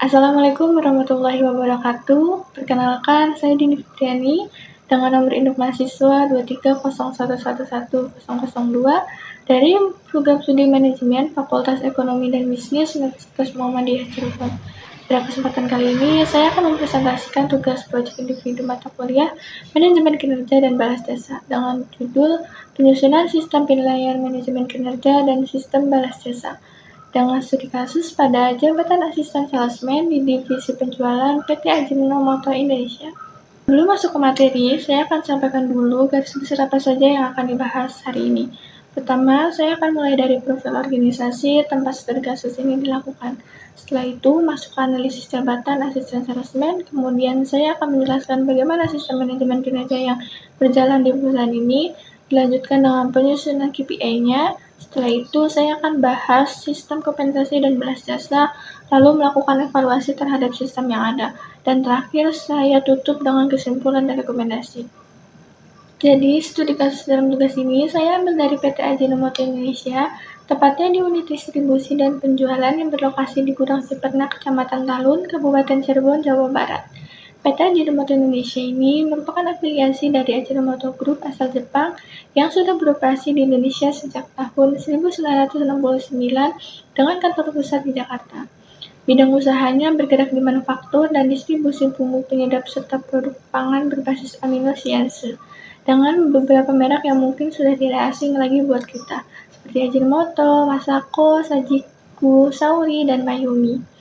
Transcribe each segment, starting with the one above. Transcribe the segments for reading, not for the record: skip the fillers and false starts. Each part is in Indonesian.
Assalamualaikum warahmatullahi wabarakatuh. Perkenalkan, saya Dini Fitriani dengan nomor induk mahasiswa 230111102 dari Program Studi Manajemen Fakultas Ekonomi dan Bisnis Universitas Muhammadiyah Cirebon. Pada kesempatan kali ini, saya akan mempresentasikan tugas proyek individu mata kuliah Manajemen Kinerja dan Balas Jasa dengan judul Penyusunan Sistem Penilaian Manajemen Kinerja dan Sistem Balas Jasa dengan studi kasus pada jabatan asisten salesman di divisi penjualan PT Ajinomoto Indonesia. Sebelum masuk ke materi, saya akan sampaikan dulu garis besar apa saja yang akan dibahas hari ini. Pertama, saya akan mulai dari profil organisasi tempat studi kasus ini dilakukan. Setelah itu, masuk ke analisis jabatan asisten salesman, kemudian saya akan menjelaskan bagaimana sistem manajemen kinerja yang berjalan di perusahaan ini, dilanjutkan dengan penyusunan KPI-nya. Setelah itu, saya akan bahas sistem kompensasi dan balas jasa, lalu melakukan evaluasi terhadap sistem yang ada. Dan terakhir, saya tutup dengan kesimpulan dan rekomendasi. Jadi, studi kasus dalam tugas ini saya ambil dari PT Ajinomoto Indonesia, tepatnya di unit distribusi dan penjualan yang berlokasi di Gudang Ciperna, Kecamatan Talun, Kabupaten Cirebon, Jawa Barat. PT Ajinomoto Indonesia ini merupakan afiliasi dari Ajinomoto Group asal Jepang yang sudah beroperasi di Indonesia sejak tahun 1969 dengan kantor pusat di Jakarta. Bidang usahanya bergerak di manufaktur dan distribusi bumbu penyedap serta produk pangan berbasis amino sianse, dengan beberapa merek yang mungkin sudah tidak asing lagi buat kita, seperti Ajinomoto, Masako, Sajiku, Sauri, dan Mayumi.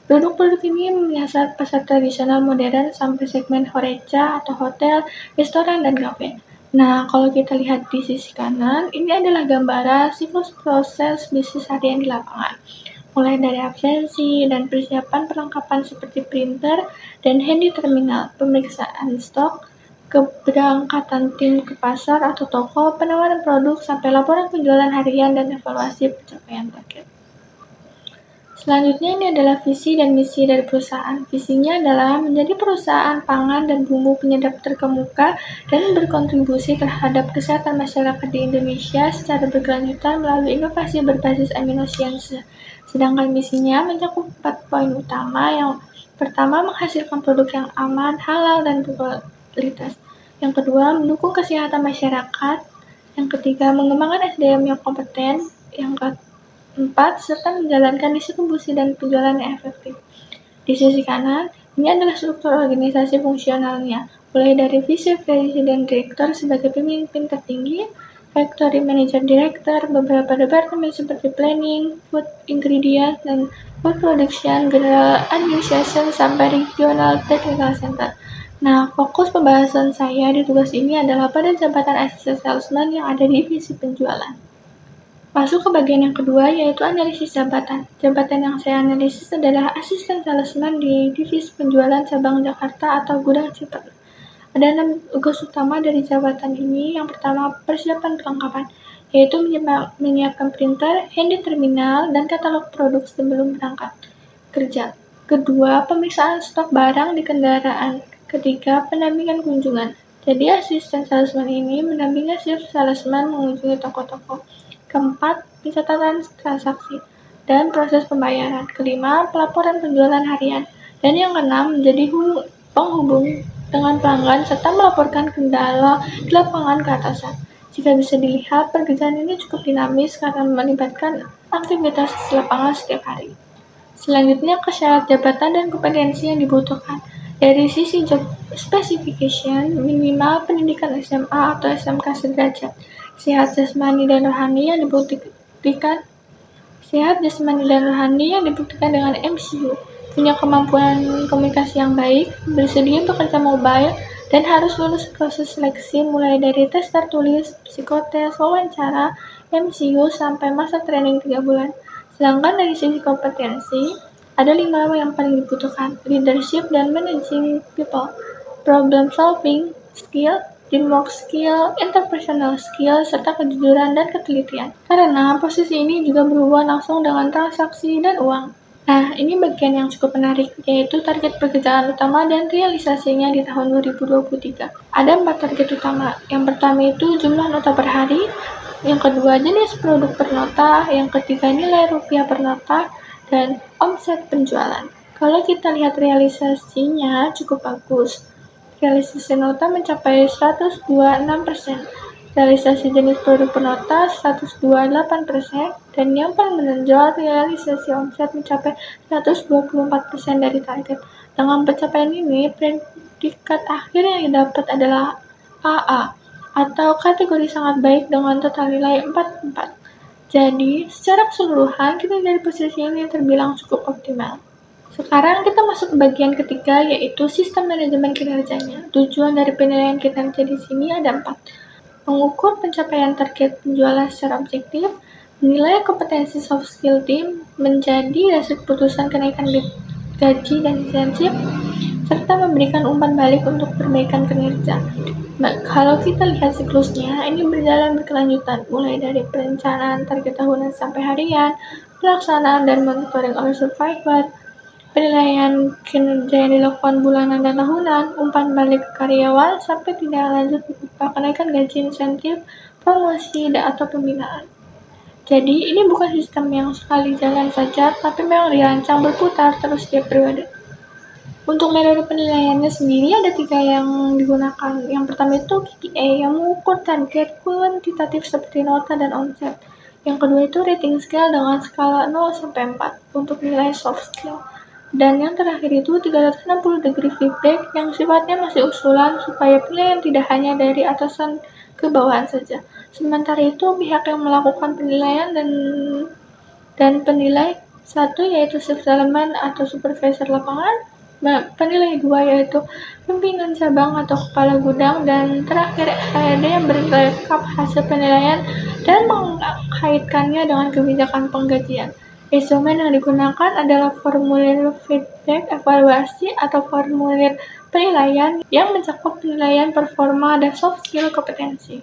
Produk-produk ini menyasar pasar tradisional modern sampai segmen horeca atau hotel, restoran, dan kafe. Nah, kalau kita lihat di sisi kanan, ini adalah gambaran siklus proses bisnis harian di lapangan. Mulai dari absensi dan persiapan perlengkapan seperti printer dan handy terminal, pemeriksaan stok, keberangkatan tim ke pasar atau toko, penawaran produk, sampai laporan penjualan harian dan evaluasi pencapaian target. Selanjutnya ini adalah visi dan misi dari perusahaan. Visinya adalah menjadi perusahaan pangan dan bumbu penyedap terkemuka dan berkontribusi terhadap kesehatan masyarakat di Indonesia secara berkelanjutan melalui inovasi berbasis amino sianse. Sedangkan misinya mencakup 4 poin utama. Yang pertama, menghasilkan produk yang aman, halal, dan berkualitas. Yang kedua, mendukung kesehatan masyarakat. Yang ketiga, mengembangkan SDM yang kompeten. Yang keempat, serta menjalankan distribusi dan penjualan yang efektif. Di sisi kanan, ini adalah struktur organisasi fungsionalnya, mulai dari vice president direktur sebagai pemimpin tertinggi, factory manager director, beberapa departemen seperti planning, food ingredient, dan food production, general administration, sampai regional technical center. Nah, fokus pembahasan saya di tugas ini adalah pada jabatan asisten salesman yang ada di divisi penjualan. Masuk ke bagian yang kedua, yaitu analisis jabatan. Jabatan yang saya analisis adalah asisten salesman di divisi penjualan cabang Jakarta atau Gudang Ciperna. Ada 6 tugas utama dari jabatan ini. Yang pertama, persiapan perlengkapan, yaitu menyiapkan printer, handy terminal, dan katalog produk sebelum berangkat kerja. Kedua, pemeriksaan stok barang di kendaraan. Ketiga, pendampingan kunjungan. Jadi asisten salesman ini mendampingi sales salesman mengunjungi toko-toko. Keempat, pencatatan transaksi dan proses pembayaran. Kelima, pelaporan penjualan harian. Dan yang keenam, menjadi penghubung dengan pelanggan serta melaporkan kendala di lapangan ke atasan. Jika bisa dilihat, pekerjaan ini cukup dinamis karena melibatkan aktivitas lapangan setiap hari. Selanjutnya ke syarat jabatan dan kompetensi yang dibutuhkan. Dari sisi job specification, minimal pendidikan SMA atau SMK sederajat. Sehat jasmani dan rohani yang dibuktikan dengan MCU, punya kemampuan komunikasi yang baik, bersedia bekerja mobile, dan harus lulus proses seleksi mulai dari tes tertulis, psikotes, wawancara, MCU, sampai masa training 3 bulan. Sedangkan dari sisi kompetensi, ada 5 yang paling dibutuhkan: leadership dan managing people, problem solving skill, teamwork skill, interpersonal skill, serta kejujuran dan ketelitian. Karena posisi ini juga berhubungan langsung dengan transaksi dan uang. Nah, ini bagian yang cukup menarik, yaitu target pekerjaan utama dan realisasinya di tahun 2023. Ada 4 target utama. Yang pertama itu jumlah nota per hari, yang kedua jenis produk per nota, yang ketiga nilai rupiah per nota, dan omset penjualan. Kalau kita lihat realisasinya cukup bagus. Realisasi nota mencapai 126%, realisasi jenis produk per nota 128%, dan yang paling menonjol realisasi omset mencapai 124% dari target. Dengan pencapaian ini, predikat akhir yang didapat adalah AA, atau kategori sangat baik dengan total nilai 44. Jadi, secara keseluruhan, kita dari posisi ini terbilang cukup optimal. Sekarang kita masuk ke bagian ketiga, yaitu sistem manajemen kinerjanya. Tujuan dari penilaian kinerja di sini ada 4. Mengukur pencapaian target penjualan secara objektif, menilai kompetensi soft skill tim menjadi dasar keputusan kenaikan gaji dan insentif, serta memberikan umpan balik untuk perbaikan kinerja. Nah, kalau kita lihat siklusnya, ini berjalan berkelanjutan, mulai dari perencanaan target tahunan sampai harian, pelaksanaan dan monitoring oleh survivor, penilaian kinerja yang dilakukan bulanan dan tahunan, umpan balik ke karyawan, sampai tindak lanjut berupa kenaikan gaji, insentif, promosi, atau pembinaan. Jadi, ini bukan sistem yang sekali jalan saja, tapi memang dirancang berputar terus setiap periode. Untuk metode penilaiannya sendiri ada 3 yang digunakan. Yang pertama itu KPI yang mengukur target kuantitatif seperti nota dan omset. Yang kedua itu rating scale dengan skala 0 sampai 4 untuk nilai soft skill. Dan yang terakhir itu 360 degree feedback yang sifatnya masih usulan supaya penilaian tidak hanya dari atasan ke bawahan saja. Sementara itu pihak yang melakukan penilaian dan penilai satu yaitu shift elemen atau supervisor lapangan, penilai 2 yaitu pimpinan cabang atau kepala gudang, dan terakhir HRD yang merekap hasil penilaian dan mengkaitkannya dengan kebijakan penggajian. Instrumen yang digunakan adalah formulir feedback evaluasi atau formulir penilaian yang mencakup penilaian performa dan soft skill kompetensi.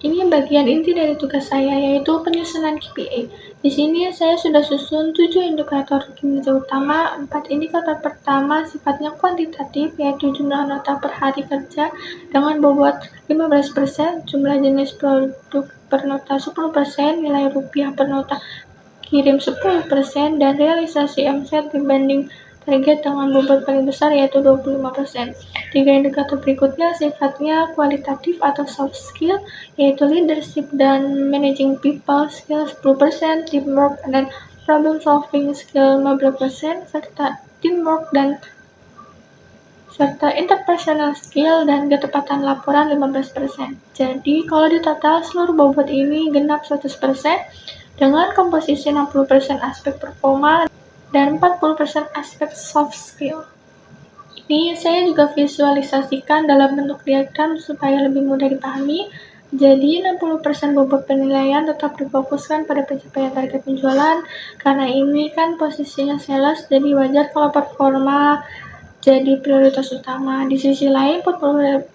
Ini bagian inti dari tugas saya, yaitu penyusunan KPI. Di sini saya sudah susun 7 indikator kinerja utama. 4 indikator pertama sifatnya kuantitatif, yaitu jumlah nota per hari kerja dengan bobot 15%, jumlah jenis produk per nota 10%, nilai rupiah per nota kirim 10%, dan realisasi omset dibanding target dengan bobot paling besar yaitu 25%. 3 indikator berikutnya sifatnya kualitatif atau soft skill, yaitu leadership dan managing people skill 10%, teamwork dan problem solving skill 15%, serta interpersonal skill dan ketepatan laporan 15%. Jadi kalau di total seluruh bobot ini genap 100% dengan komposisi 60% aspek performa dan 40% aspek soft skill. Ini saya juga visualisasikan dalam bentuk diagram supaya lebih mudah dipahami. Jadi 60% bobot penilaian tetap difokuskan pada pencapaian target penjualan, karena ini kan posisinya sales, jadi wajar kalau performa jadi prioritas utama. Di sisi lain 40%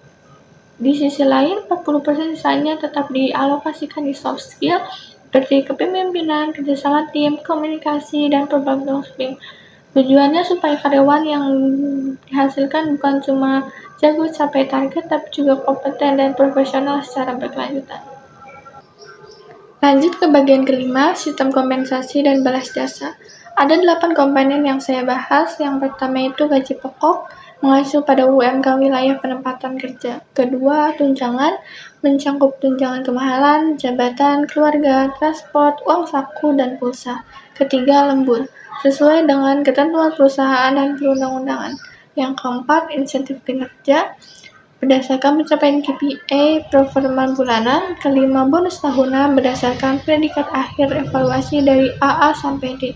sisanya tetap dialokasikan di soft skill seperti kepemimpinan, kerjasama tim, komunikasi, dan problem solving. Tujuannya supaya karyawan yang dihasilkan bukan cuma jago capai target, tapi juga kompeten dan profesional secara berkelanjutan. Lanjut ke bagian kelima, sistem kompensasi dan balas jasa. Ada 8 komponen yang saya bahas. Yang pertama itu gaji pokok, mengacu pada UMK wilayah penempatan kerja. Kedua, tunjangan, mencakup tunjangan kemahalan, jabatan, keluarga, transport, uang saku, dan pulsa. Ketiga, lembur, sesuai dengan ketentuan perusahaan dan perundang-undangan. Yang keempat, insentif kinerja, berdasarkan pencapaian KPI performa bulanan. Kelima, bonus tahunan berdasarkan predikat akhir evaluasi dari AA sampai D.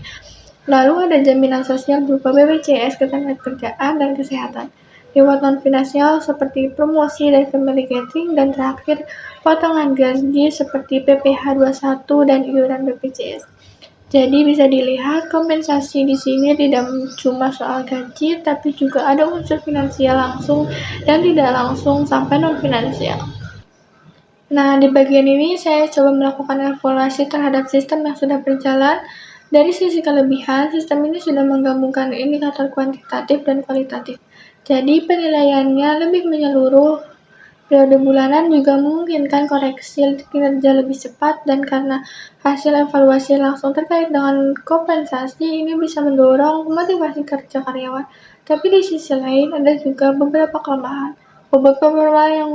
Lalu ada jaminan sosial berupa BPJS, ketenagakerjaan, dan kesehatan. Reward non-finansial seperti promosi dan family gathering, dan terakhir potongan gaji seperti PPh 21 dan iuran BPJS. Jadi bisa dilihat kompensasi di sini tidak cuma soal gaji, tapi juga ada unsur finansial langsung dan tidak langsung sampai non-finansial. Nah, di bagian ini saya coba melakukan evaluasi terhadap sistem yang sudah berjalan. Dari sisi kelebihan, sistem ini sudah menggabungkan indikator kuantitatif dan kualitatif. Jadi penilaiannya lebih menyeluruh Periode bulanan juga memungkinkan koreksi kinerja lebih cepat, dan karena hasil evaluasi langsung terkait dengan kompensasi, ini bisa mendorong motivasi kerja karyawan. Tapi di sisi lain ada juga beberapa kelemahan. Bobot performa yang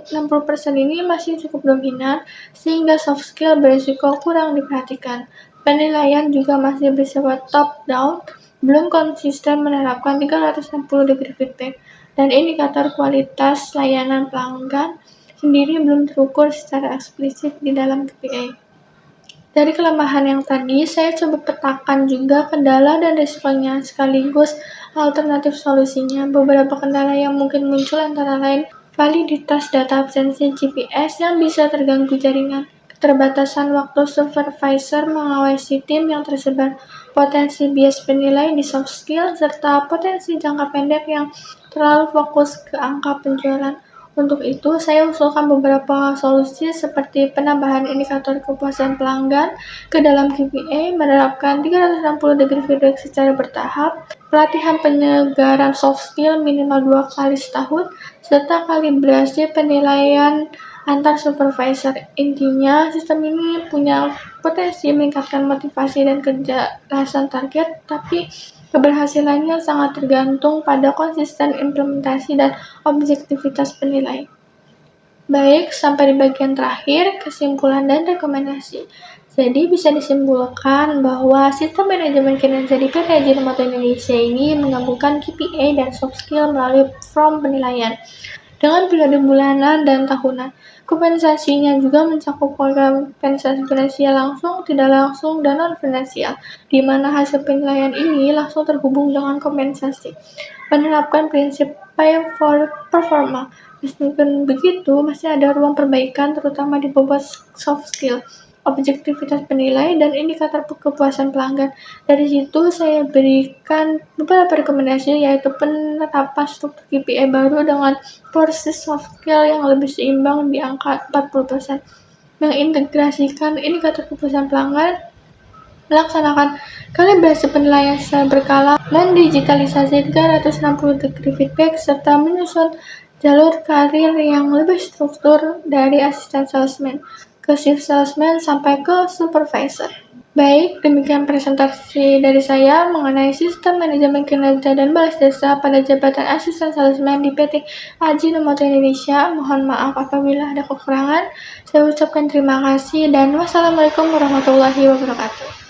60% ini masih cukup dominan, sehingga soft skill berisiko kurang diperhatikan. Penilaian juga masih bersifat top-down, belum konsisten menerapkan 360 degree feedback, dan indikator kualitas layanan pelanggan sendiri belum terukur secara eksplisit di dalam KPI. Dari kelemahan yang tadi, saya coba petakan juga kendala dan resikonya, sekaligus alternatif solusinya. Beberapa kendala yang mungkin muncul antara lain validitas data absensi GPS yang bisa terganggu jaringan, keterbatasan waktu supervisor mengawasi tim yang tersebar, potensi bias penilai di soft skill, serta potensi jangka pendek yang terlalu fokus ke angka penjualan. Untuk itu, saya usulkan beberapa solusi seperti penambahan indikator kepuasan pelanggan ke dalam KPI, menerapkan 360 degree feedback secara bertahap, pelatihan penyegaran soft skill minimal 2 kali setahun, serta kalibrasi penilaian antar supervisor. Intinya, sistem ini punya potensi meningkatkan motivasi dan kejelasan target, tapi keberhasilannya sangat tergantung pada konsisten implementasi dan objektivitas penilai. Baik, sampai di bagian terakhir, kesimpulan dan rekomendasi. Jadi bisa disimpulkan bahwa sistem manajemen kinerja di PT Ajinomoto Indonesia ini menggabungkan KPI dan soft skill melalui form penilaian dengan periode bulanan dan tahunan. Kompensasinya juga mencakup kompensasi finansial langsung, tidak langsung, dan non-finansial, di mana hasil penilaian ini langsung terhubung dengan kompensasi. Menerapkan prinsip pay for performa. Meskipun begitu, masih ada ruang perbaikan, terutama di bobot soft skill, objektivitas penilai, dan indikator kepuasan pelanggan. Dari situ saya berikan beberapa rekomendasi, yaitu penerapan struktur KPI baru dengan porsi soft skill yang lebih seimbang di angka 40%, mengintegrasikan indikator kepuasan pelanggan, melaksanakan kalibrasi penilaian secara berkala, mendigitalisasi 360 degree feedback, serta menyusun jalur karir yang lebih struktur dari asisten salesman ke chief salesman sampai ke supervisor. Baik, demikian presentasi dari saya mengenai sistem manajemen kinerja dan balas jasa pada jabatan asisten salesman di PT Ajinomoto Indonesia. Mohon maaf apabila ada kekurangan. Saya ucapkan terima kasih dan wassalamualaikum warahmatullahi wabarakatuh.